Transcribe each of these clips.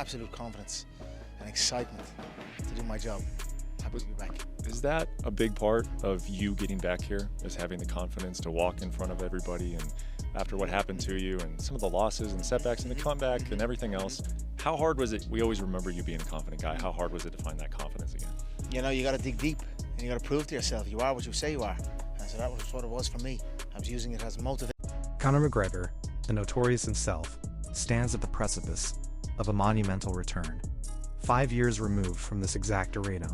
absolute confidence and excitement to do my job. Happy to be back. Is that a big part of you getting back here, is having the confidence to walk in front of everybody? And after what happened to you and some of the losses and setbacks and the comeback and everything else, how hard was it? We always remember you being a confident guy. How hard was it to find that confidence again? You know, you got to dig deep and you got to prove to yourself you are what you say you are. And so that was what it was for me. I was using it as motivation. Conor McGregor, the Notorious himself, stands at the precipice of a monumental return. 5 years removed from this exact arena,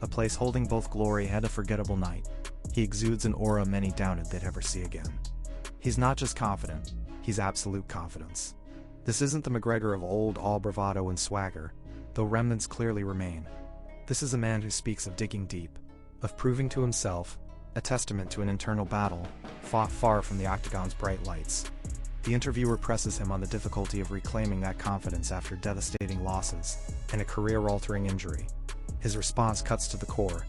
a place holding both glory and a forgettable night, he exudes an aura many doubted they'd ever see again. He's not just confident, he's absolute confidence. This isn't the McGregor of old, all bravado and swagger, though remnants clearly remain. This is a man who speaks of digging deep, of proving to himself, a testament to an internal battle, fought far from the octagon's bright lights. The interviewer presses him on the difficulty of reclaiming that confidence after devastating losses and a career-altering injury. His response cuts to the core.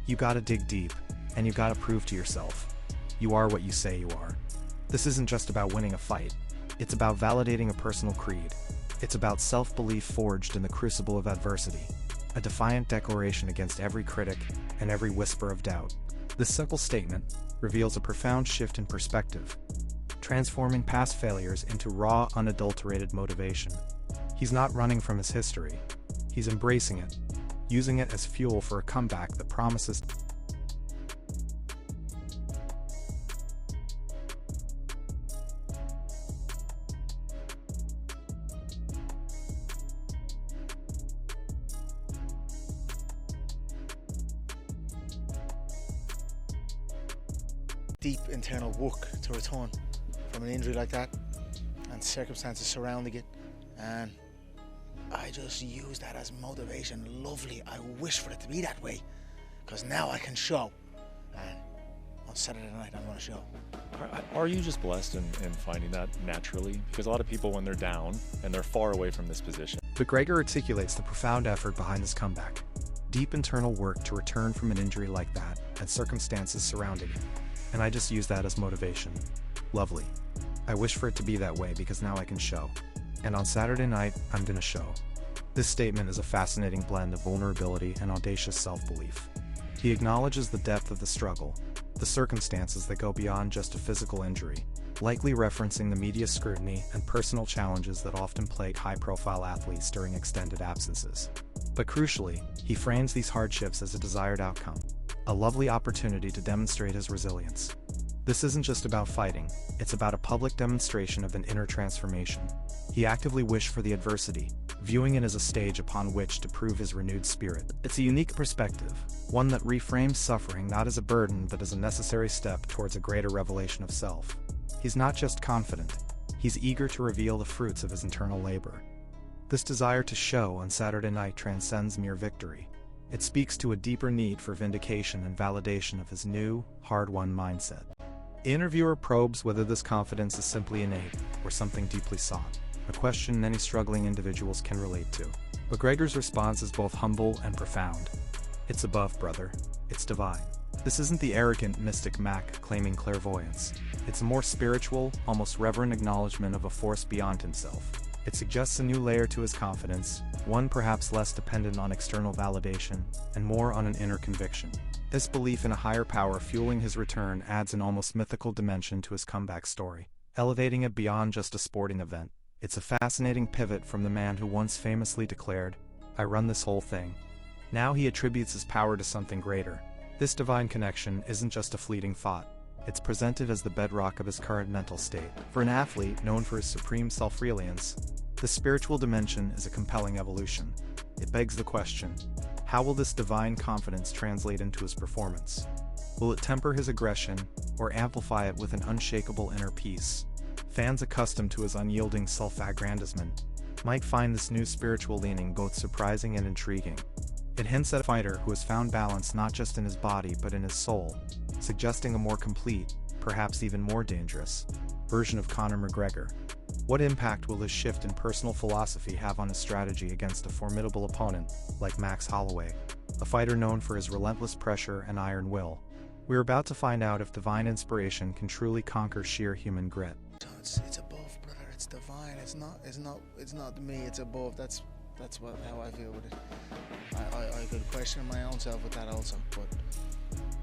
You gotta dig deep, and you gotta prove to yourself. You are what you say you are. This isn't just about winning a fight. It's about validating a personal creed. It's about self-belief forged in the crucible of adversity. A defiant declaration against every critic and every whisper of doubt. This simple statement reveals a profound shift in perspective, transforming past failures into raw, unadulterated motivation. He's not running from his history. He's embracing it, using it as fuel for a comeback that promises deep internal work to return from an injury like that and circumstances surrounding it, and I just use that as motivation. Lovely. I wish for it to be that way, because now I can show, and on Saturday night I'm going to show. Are you just blessed in finding that naturally? Because a lot of people, when they're down and they're far away from this position. McGregor articulates the profound effort behind his comeback. Deep internal work to return from an injury like that and circumstances surrounding it. And I just use that as motivation. Lovely. I wish for it to be that way because now I can show. And on Saturday night, I'm gonna show. This statement is a fascinating blend of vulnerability and audacious self-belief. He acknowledges the depth of the struggle, the circumstances that go beyond just a physical injury, likely referencing the media scrutiny and personal challenges that often plague high-profile athletes during extended absences. But crucially, he frames these hardships as a desired outcome, a lovely opportunity to demonstrate his resilience. This isn't just about fighting, it's about a public demonstration of an inner transformation. He actively wished for the adversity, viewing it as a stage upon which to prove his renewed spirit. It's a unique perspective, one that reframes suffering not as a burden but as a necessary step towards a greater revelation of self. He's not just confident, he's eager to reveal the fruits of his internal labor. This desire to show on Saturday night transcends mere victory. It speaks to a deeper need for vindication and validation of his new, hard-won mindset. The interviewer probes whether this confidence is simply innate or something deeply sought, a question many struggling individuals can relate to. McGregor's response is both humble and profound. It's above, brother. It's divine. This isn't the arrogant mystic Mac claiming clairvoyance. It's a more spiritual, almost reverent acknowledgement of a force beyond himself. It suggests a new layer to his confidence, one perhaps less dependent on external validation and more on an inner conviction. This belief in a higher power fueling his return adds an almost mythical dimension to his comeback story, elevating it beyond just a sporting event. It's a fascinating pivot from the man who once famously declared, "I run this whole thing." Now he attributes his power to something greater. This divine connection isn't just a fleeting thought. It's presented as the bedrock of his current mental state. For an athlete known for his supreme self-reliance, the spiritual dimension is a compelling evolution. It begs the question, how will this divine confidence translate into his performance? Will it temper his aggression, or amplify it with an unshakable inner peace? Fans accustomed to his unyielding self-aggrandizement might find this new spiritual leaning both surprising and intriguing. It hints at a fighter who has found balance not just in his body but in his soul, suggesting a more complete, perhaps even more dangerous, version of Conor McGregor. What impact will this shift in personal philosophy have on his strategy against a formidable opponent like Max Holloway, a fighter known for his relentless pressure and iron will? We're about to find out if divine inspiration can truly conquer sheer human grit. It's above, brother. It's divine. It's not me. It's above. That's That's how I feel with it. I could question my own self with that also, but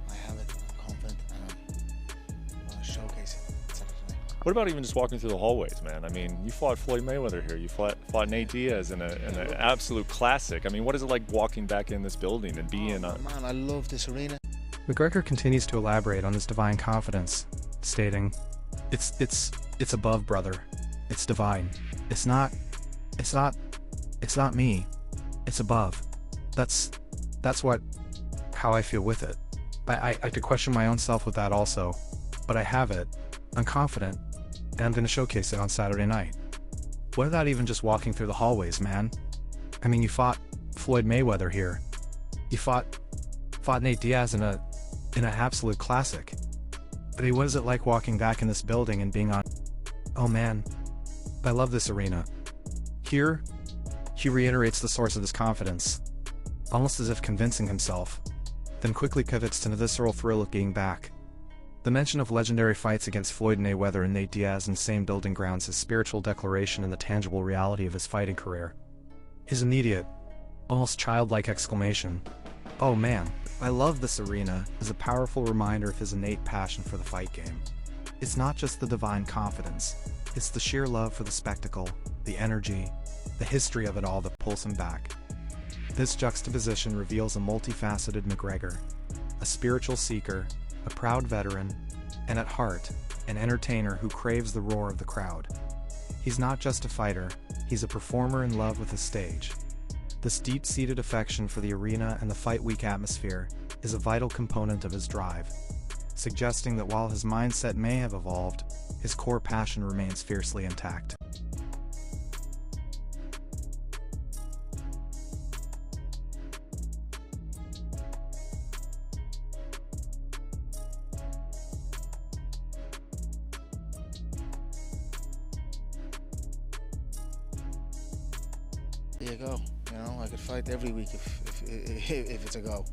I have it. I'm confident, and I'm going to showcase it Saturday night. What about even just walking through the hallways, man? I mean, you fought Floyd Mayweather here. You fought Nate Diaz in an absolute classic. I mean, what is it like walking back in this building and being on? Man, I love this arena. McGregor continues to elaborate on his divine confidence, stating, It's above, brother. It's divine. It's not me. It's above. That's how I feel with it. I could question my own self with that also, but I have it. I'm confident, and I'm going to showcase it on Saturday night. What about even just walking through the hallways, man? I mean, you fought Floyd Mayweather here. You fought Nate Diaz in an absolute classic. I mean, what is it like walking back in this building and being on? Oh man, I love this arena. Here, he reiterates the source of his confidence, almost as if convincing himself, then quickly pivots to the visceral thrill of being back. The mention of legendary fights against Floyd Mayweather and Nate Diaz in the same building grounds his spiritual declaration and the tangible reality of his fighting career. His immediate, almost childlike exclamation, "Oh man, I love this arena," is a powerful reminder of his innate passion for the fight game. It's not just the divine confidence, it's the sheer love for the spectacle, the energy, the history of it all that pulls him back. This juxtaposition reveals a multifaceted McGregor, a spiritual seeker, a proud veteran, and at heart, an entertainer who craves the roar of the crowd. He's not just a fighter, he's a performer in love with his stage. This deep-seated affection for the arena and the fight week atmosphere is a vital component of his drive, suggesting that while his mindset may have evolved, his core passion remains fiercely intact. There you go. I could fight every week if it's a go.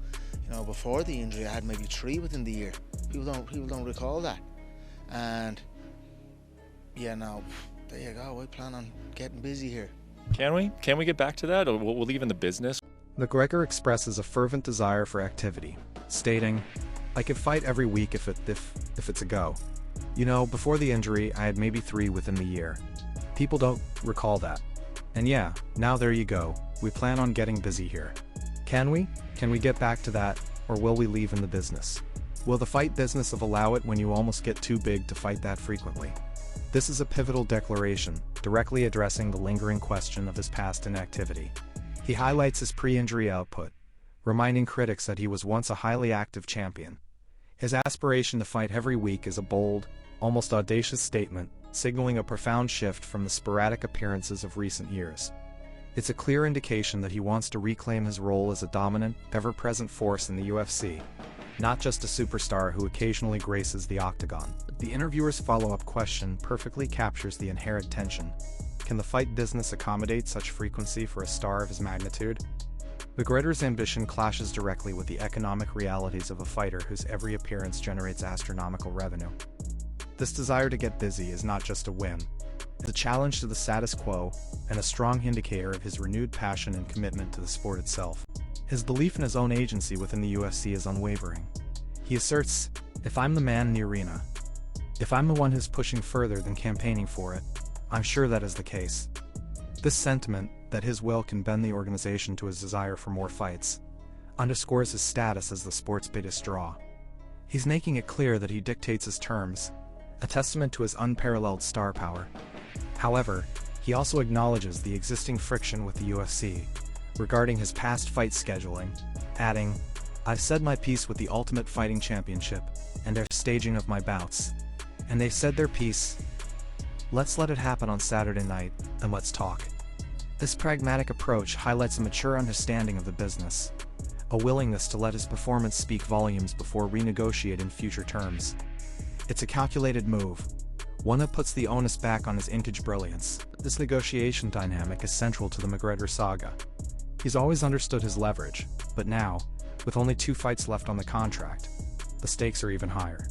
Before the injury, I had maybe 3 within the year. People don't recall that. And yeah, now there you go. I plan on getting busy here. Can we get back to that, or we'll leave in the business? McGregor expresses a fervent desire for activity, stating, "I could fight every week if it's a go. Before the injury, I had maybe 3 within the year. People don't recall that. And yeah, now there you go. We plan on getting busy here. Can we? Can we get back to that, or will we leave in the business? Will the fight business allow it when you almost get too big to fight that frequently?" This is a pivotal declaration, directly addressing the lingering question of his past inactivity. He highlights his pre-injury output, reminding critics that he was once a highly active champion. His aspiration to fight every week is a bold, almost audacious statement, signaling a profound shift from the sporadic appearances of recent years. It's a clear indication that he wants to reclaim his role as a dominant, ever-present force in the UFC, not just a superstar who occasionally graces the octagon. The interviewer's follow-up question perfectly captures the inherent tension. Can the fight business accommodate such frequency for a star of his magnitude? McGregor's ambition clashes directly with the economic realities of a fighter whose every appearance generates astronomical revenue. This desire to get busy is not just a whim. It's a challenge to the status quo and a strong indicator of his renewed passion and commitment to the sport itself. His belief in his own agency within the UFC is unwavering. He asserts, "If I'm the man in the arena, if I'm the one who's pushing further than campaigning for it, I'm sure that is the case." This sentiment, that his will can bend the organization to his desire for more fights, underscores his status as the sport's biggest draw. He's making it clear that he dictates his terms, a testament to his unparalleled star power. However, he also acknowledges the existing friction with the UFC regarding his past fight scheduling, adding, "I've said my piece with the Ultimate Fighting Championship and their staging of my bouts, and they've said their piece. Let's let it happen on Saturday night, and let's talk." This pragmatic approach highlights a mature understanding of the business, a willingness to let his performance speak volumes before renegotiating future terms. It's a calculated move, one that puts the onus back on his intage brilliance. This negotiation dynamic is central to the McGregor saga. He's always understood his leverage, but now, with only 2 fights left on the contract, the stakes are even higher.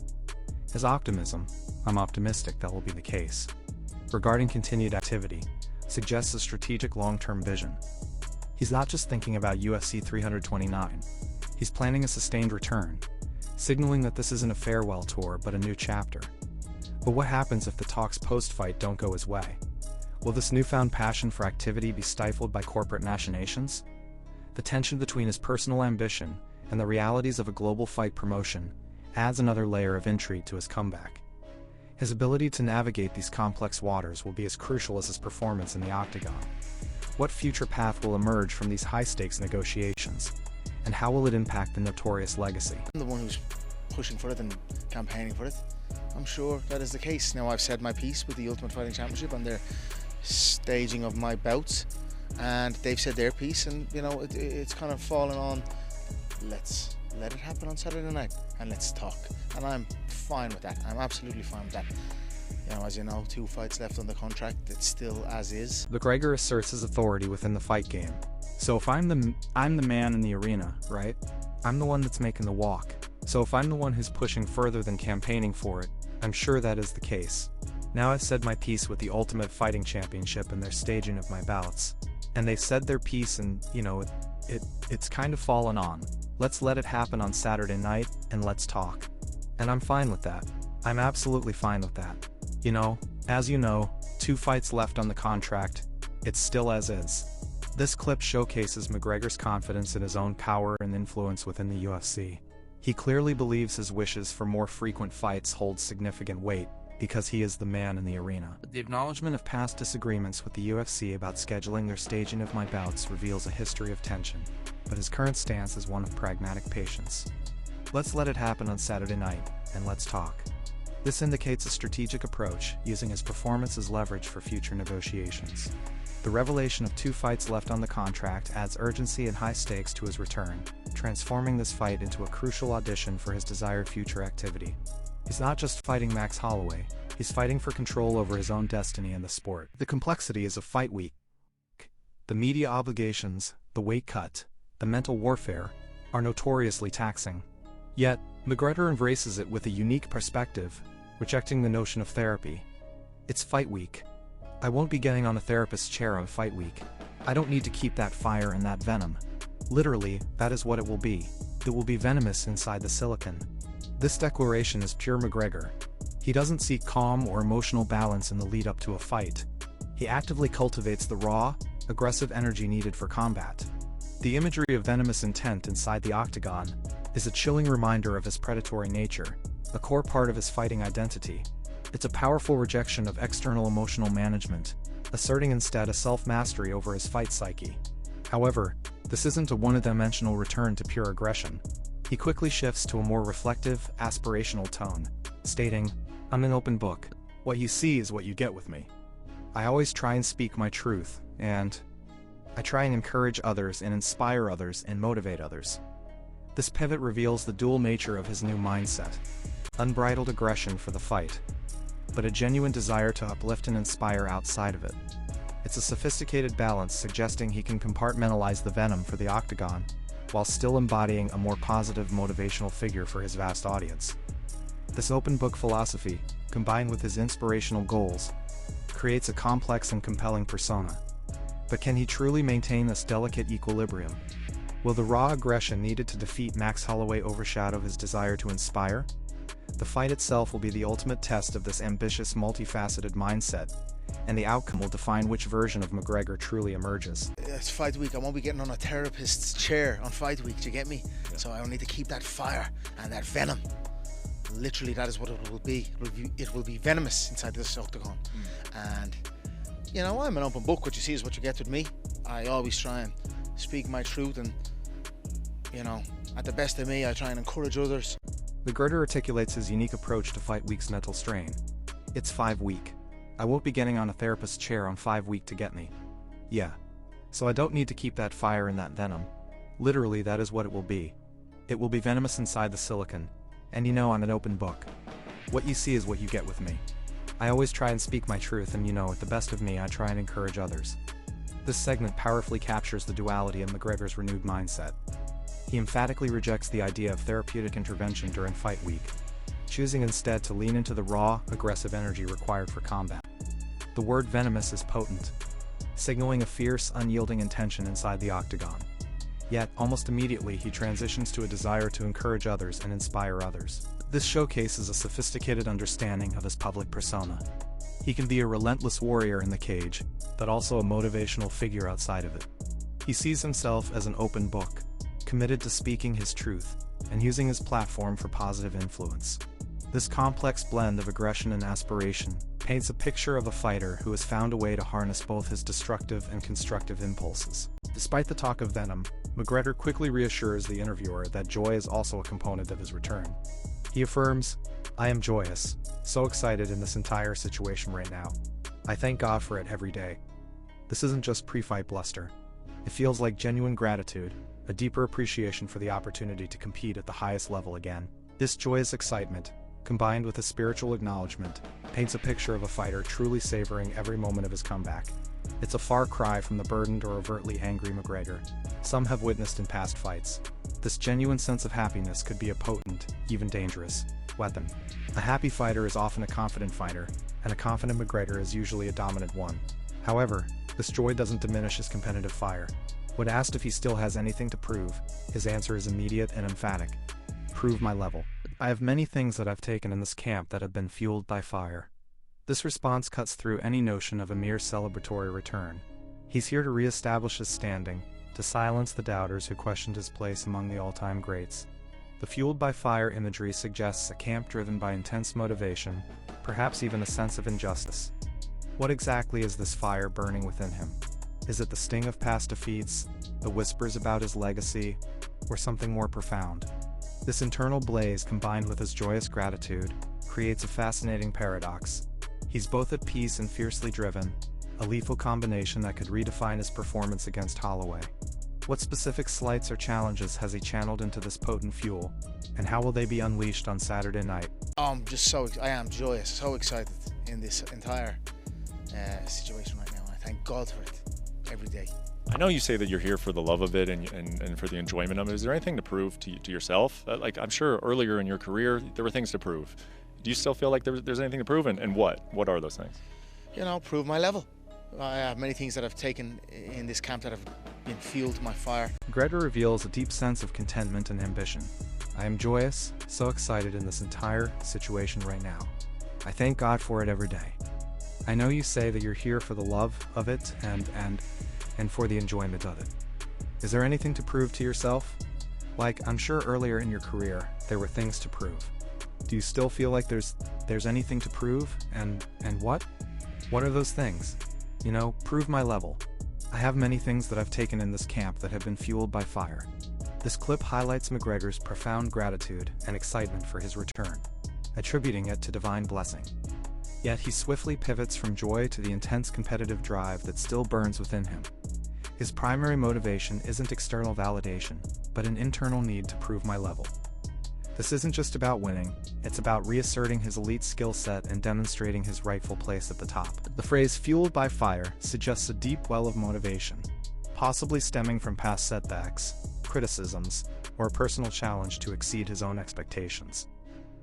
His optimism, "I'm optimistic that will be the case," regarding continued activity, suggests a strategic long-term vision. He's not just thinking about UFC 329. He's planning a sustained return, signaling that this isn't a farewell tour but a new chapter. But what happens if the talks post-fight don't go his way? Will this newfound passion for activity be stifled by corporate machinations? The tension between his personal ambition and the realities of a global fight promotion adds another layer of intrigue to his comeback. His ability to navigate these complex waters will be as crucial as his performance in the octagon. What future path will emerge from these high-stakes negotiations, and how will it impact the Notorious legacy? I'm the one who's pushing for it and campaigning for it. I'm sure that is the case. Now, I've said my piece with the Ultimate Fighting Championship and their staging of my bouts, and they've said their piece, and you know, it's kind of fallen on, let's let it happen on Saturday night and let's talk. And I'm fine with that. I'm absolutely fine with that. You know, as you know, 2 fights left on the contract. It's still as is. McGregor asserts his authority within the fight game. So if I'm the man in the arena, right? I'm the one that's making the walk. So if I'm the one who's pushing further than campaigning for it, I'm sure that is the case. Now I've said my piece with the Ultimate Fighting Championship and their staging of my bouts. And they said their piece, and you know, it's kind of fallen on. Let's let it happen on Saturday night and let's talk. And I'm fine with that. I'm absolutely fine with that. You know, as you know, 2 fights left on the contract. It's still as is. This clip showcases McGregor's confidence in his own power and influence within the UFC. He clearly believes his wishes for more frequent fights hold significant weight, because he is the man in the arena. The acknowledgement of past disagreements with the UFC about scheduling their staging of my bouts reveals a history of tension, but his current stance is one of pragmatic patience. Let's let it happen on Saturday night, and let's talk. This indicates a strategic approach, using his performance as leverage for future negotiations. The revelation of 2 fights left on the contract adds urgency and high stakes to his return, transforming this fight into a crucial audition for his desired future activity. He's not just fighting Max Holloway, he's fighting for control over his own destiny in the sport. The complexities of fight week, the media obligations, the weight cut, the mental warfare, are notoriously taxing. Yet, McGregor embraces it with a unique perspective, rejecting the notion of therapy. It's fight week. I won't be getting on a therapist's chair on fight week. I don't need to keep that fire and that venom. Literally, that is what it will be. It will be venomous inside the silicon. This declaration is pure McGregor. He doesn't seek calm or emotional balance in the lead up to a fight. He actively cultivates the raw, aggressive energy needed for combat. The imagery of venomous intent inside the octagon is a chilling reminder of his predatory nature, a core part of his fighting identity. It's a powerful rejection of external emotional management, asserting instead a self-mastery over his fight psyche. However, this isn't a one-dimensional return to pure aggression. He quickly shifts to a more reflective, aspirational tone, stating, "I'm an open book. What you see is what you get with me. I always try and speak my truth, and I try and encourage others and inspire others and motivate others." This pivot reveals the dual nature of his new mindset. Unbridled aggression for the fight, but a genuine desire to uplift and inspire outside of it. It's a sophisticated balance suggesting he can compartmentalize the venom for the octagon, while still embodying a more positive motivational figure for his vast audience. This open book philosophy, combined with his inspirational goals, creates a complex and compelling persona. But can he truly maintain this delicate equilibrium? Will the raw aggression needed to defeat Max Holloway overshadow his desire to inspire? The fight itself will be the ultimate test of this ambitious, multifaceted mindset, and the outcome will define which version of McGregor truly emerges. It's fight week. I won't be getting on a therapist's chair on fight week, do you get me? Yeah. So I need to keep that fire and that venom. Literally, that is what it will be. It will be venomous inside this octagon. And, you know, I'm an open book. What you see is what you get with me. I always try and speak my truth, and, you know, at the best of me, I try and encourage others. McGregor articulates his unique approach to fight week's mental strain. It's 5 week. I won't be getting on a therapist's chair on 5 week to get me. Yeah. So I don't need to keep that fire and that venom. Literally, that is what it will be. It will be venomous inside the silicon. And you know, I'm an open book. What you see is what you get with me. I always try and speak my truth, and you know, at the best of me, I try and encourage others. This segment powerfully captures the duality of McGregor's renewed mindset. He emphatically rejects the idea of therapeutic intervention during fight week, choosing instead to lean into the raw, aggressive energy required for combat. The word venomous is potent. signaling a fierce, unyielding intention inside the octagon. Yet, almost immediately, he transitions to a desire to encourage others and inspire others. This showcases a sophisticated understanding of his public persona. He can be a relentless warrior in the cage, but also a motivational figure outside of it. He sees himself as an open book, committed to speaking his truth and using his platform for positive influence. This complex blend of aggression and aspiration paints a picture of a fighter who has found a way to harness both his destructive and constructive impulses. Despite the talk of venom, McGregor quickly reassures the interviewer that joy is also a component of his return. He affirms, "I am joyous, so excited in this entire situation right now. I thank God for it every day." This isn't just pre-fight bluster. It feels like genuine gratitude, a deeper appreciation for the opportunity to compete at the highest level again. This joyous excitement, combined with a spiritual acknowledgement, paints a picture of a fighter truly savoring every moment of his comeback. It's a far cry from the burdened or overtly angry McGregor some have witnessed in past fights. This genuine sense of happiness could be a potent, even dangerous, weapon. A happy fighter is often a confident fighter, and a confident McGregor is usually a dominant one. However, this joy doesn't diminish his competitive fire. When asked if he still has anything to prove, his answer is immediate and emphatic. "Prove my level. I have many things that I've taken in this camp that have been fueled by fire." This response cuts through any notion of a mere celebratory return. He's here to re-establish his standing, to silence the doubters who questioned his place among the all-time greats. The fueled by fire imagery suggests a camp driven by intense motivation, perhaps even a sense of injustice. What exactly is this fire burning within him? Is it the sting of past defeats, the whispers about his legacy, or something more profound? This internal blaze, combined with his joyous gratitude, creates a fascinating paradox. He's both at peace and fiercely driven, a lethal combination that could redefine his performance against Holloway. What specific slights or challenges has he channeled into this potent fuel, and how will they be unleashed on Saturday night? I am joyous, so excited in this entire situation right now. I thank God for it every day. I know you say that you're here for the love of it and for the enjoyment of it. Is there anything to prove to yourself? Like, I'm sure earlier in your career, there were things to prove. Do you still feel like there's anything to prove? And what? What are those things? Prove my level. I have many things that I've taken in this camp that have been fueled to my fire. McGregor reveals a deep sense of contentment and ambition. "I am joyous, so excited in this entire situation right now. I thank God for it every day." I know you say that you're here for the love of it and for the enjoyment of it. Is there anything to prove to yourself? Like, I'm sure earlier in your career, there were things to prove. Do you still feel like there's anything to prove? And what? What are those things? Prove my level. I have many things that I've taken in this camp that have been fueled by fire. This clip highlights McGregor's profound gratitude and excitement for his return, attributing it to divine blessing. Yet he swiftly pivots from joy to the intense competitive drive that still burns within him. His primary motivation isn't external validation, but an internal need to prove my level. This isn't just about winning, it's about reasserting his elite skill set and demonstrating his rightful place at the top. The phrase "fueled by fire" suggests a deep well of motivation, possibly stemming from past setbacks, criticisms, or a personal challenge to exceed his own expectations.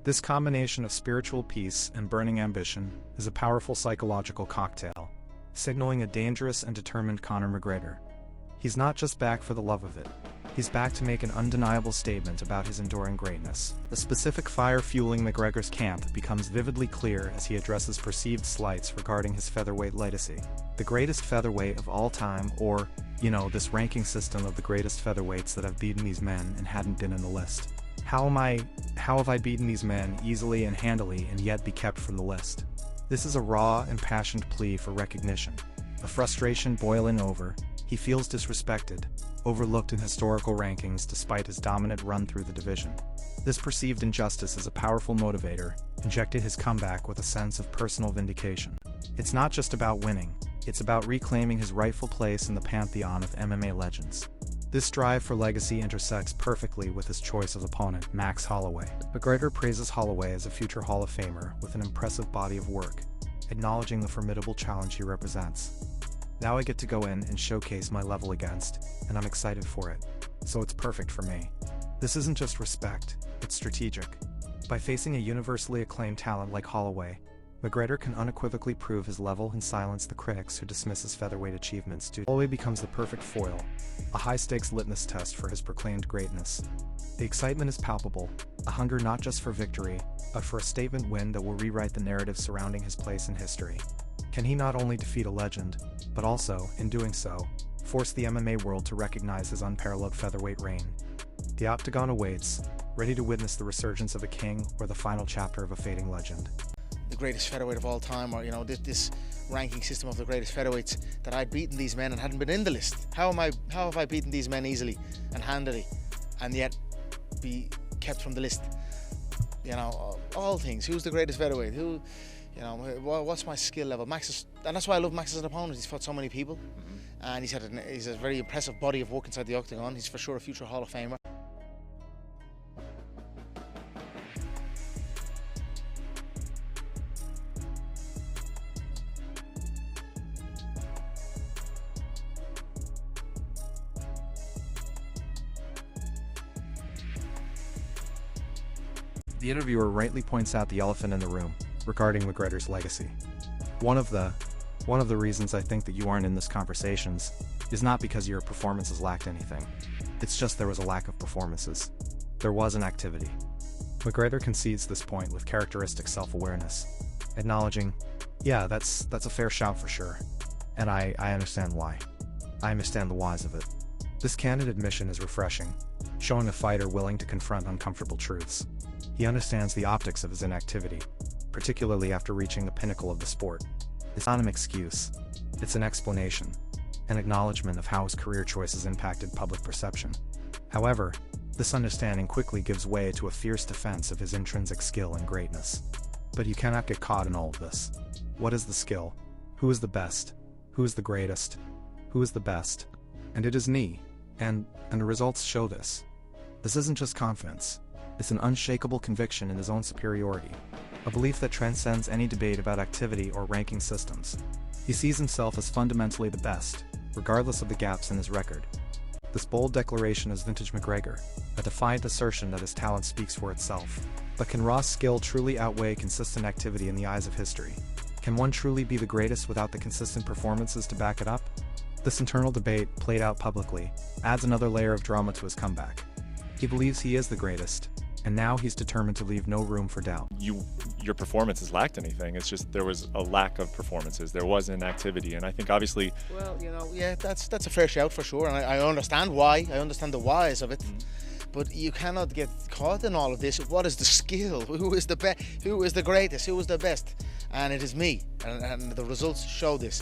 This combination of spiritual peace and burning ambition is a powerful psychological cocktail, signaling a dangerous and determined Conor McGregor. He's not just back for the love of it. He's back to make an undeniable statement about his enduring greatness. The specific fire fueling McGregor's camp becomes vividly clear as he addresses perceived slights regarding his featherweight legacy. The greatest featherweight of all time, or, this ranking system of the greatest featherweights that have beaten these men and hadn't been in the list. How have I beaten these men easily and handily and yet be kept from the list? This is a raw, impassioned plea for recognition. A frustration boiling over, he feels disrespected, overlooked in historical rankings despite his dominant run through the division. This perceived injustice is a powerful motivator, injected his comeback with a sense of personal vindication. It's not just about winning, it's about reclaiming his rightful place in the pantheon of MMA legends. This drive for legacy intersects perfectly with his choice of opponent, Max Holloway. McGregor praises Holloway as a future Hall of Famer with an impressive body of work, acknowledging the formidable challenge he represents. Now I get to go in and showcase my level against, and I'm excited for it. So it's perfect for me. This isn't just respect, it's strategic. By facing a universally acclaimed talent like Holloway, McGregor can unequivocally prove his level and silence the critics who dismiss his featherweight achievements. Holloway becomes the perfect foil, a high-stakes litmus test for his proclaimed greatness. The excitement is palpable, a hunger not just for victory, but for a statement win that will rewrite the narrative surrounding his place in history. Can he not only defeat a legend, but also, in doing so, force the MMA world to recognize his unparalleled featherweight reign? The octagon awaits, ready to witness the resurgence of a king or the final chapter of a fading legend. The greatest featherweight of all time, or this ranking system of the greatest featherweights, that I'd beaten these men and hadn't been in the list. How have I beaten these men easily and handily, and yet be kept from the list? All things. Who's the greatest featherweight? What's my skill level? Max and that's why I love Max as an opponent. He's fought so many people, and he's a very impressive body of work inside the octagon. He's for sure a future Hall of Famer. The interviewer rightly points out the elephant in the room regarding McGregor's legacy. One of the reasons I think that you aren't in this conversations is not because your performances lacked anything. It's just there was a lack of performances. There was an activity. McGregor concedes this point with characteristic self-awareness, acknowledging, yeah, that's a fair shout for sure, and I understand why. I understand the whys of it. This candid admission is refreshing, showing a fighter willing to confront uncomfortable truths. He understands the optics of his inactivity, particularly after reaching the pinnacle of the sport. It's not an excuse, it's an explanation, an acknowledgement of how his career choices impacted public perception. However, this understanding quickly gives way to a fierce defense of his intrinsic skill and greatness. But you cannot get caught in all of this. What is the skill? Who is the best? Who is the greatest? Who is the best? And it is me, and the results show this. This isn't just confidence. It's an unshakable conviction in his own superiority, a belief that transcends any debate about activity or ranking systems. He sees himself as fundamentally the best, regardless of the gaps in his record. This bold declaration is vintage McGregor, a defiant assertion that his talent speaks for itself. But can raw skill truly outweigh consistent activity in the eyes of history? Can one truly be the greatest without the consistent performances to back it up? This internal debate, played out publicly, adds another layer of drama to his comeback. He believes he is the greatest, and now he's determined to leave no room for doubt. Your performances lacked anything. It's just there was a lack of performances. There wasn't activity, and I think obviously. Well, yeah, that's a fair shout for sure, and I understand why. I understand the whys of it, but you cannot get caught in all of this. What is the skill? Who is the best? Who is the greatest? Who is the best? And it is me, and the results show this.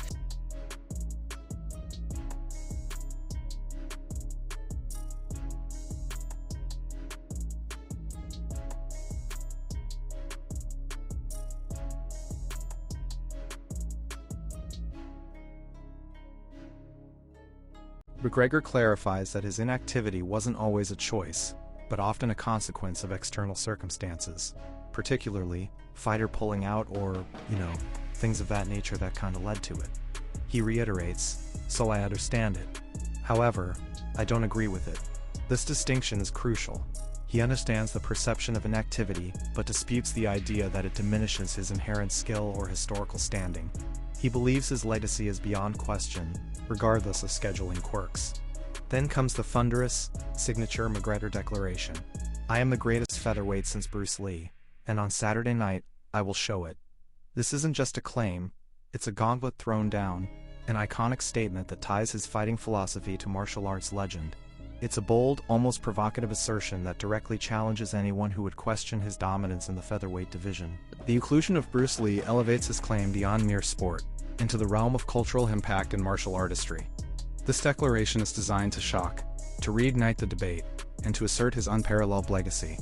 McGregor clarifies that his inactivity wasn't always a choice, but often a consequence of external circumstances, particularly fighter pulling out or, things of that nature that kind of led to it. He reiterates, "So I understand it. However, I don't agree with it." This distinction is crucial. He understands the perception of inactivity, but disputes the idea that it diminishes his inherent skill or historical standing. He believes his legacy is beyond question, regardless of scheduling quirks. Then comes the thunderous, signature McGregor declaration. "I am the greatest featherweight since Bruce Lee, and on Saturday night, I will show it." This isn't just a claim, it's a gauntlet thrown down, an iconic statement that ties his fighting philosophy to martial arts legend. It's a bold, almost provocative assertion that directly challenges anyone who would question his dominance in the featherweight division. The inclusion of Bruce Lee elevates his claim beyond mere sport, into the realm of cultural impact and martial artistry. This declaration is designed to shock, to reignite the debate, and to assert his unparalleled legacy.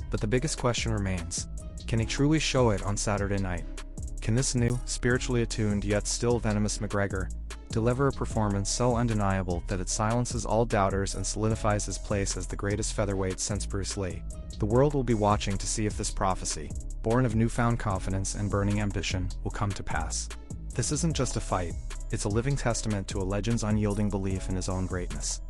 But the biggest question remains, can he truly show it on Saturday night? Can this new, spiritually attuned yet still venomous McGregor deliver a performance so undeniable that it silences all doubters and solidifies his place as the greatest featherweight since Bruce Lee? The world will be watching to see if this prophecy, born of newfound confidence and burning ambition, will come to pass. This isn't just a fight, it's a living testament to a legend's unyielding belief in his own greatness.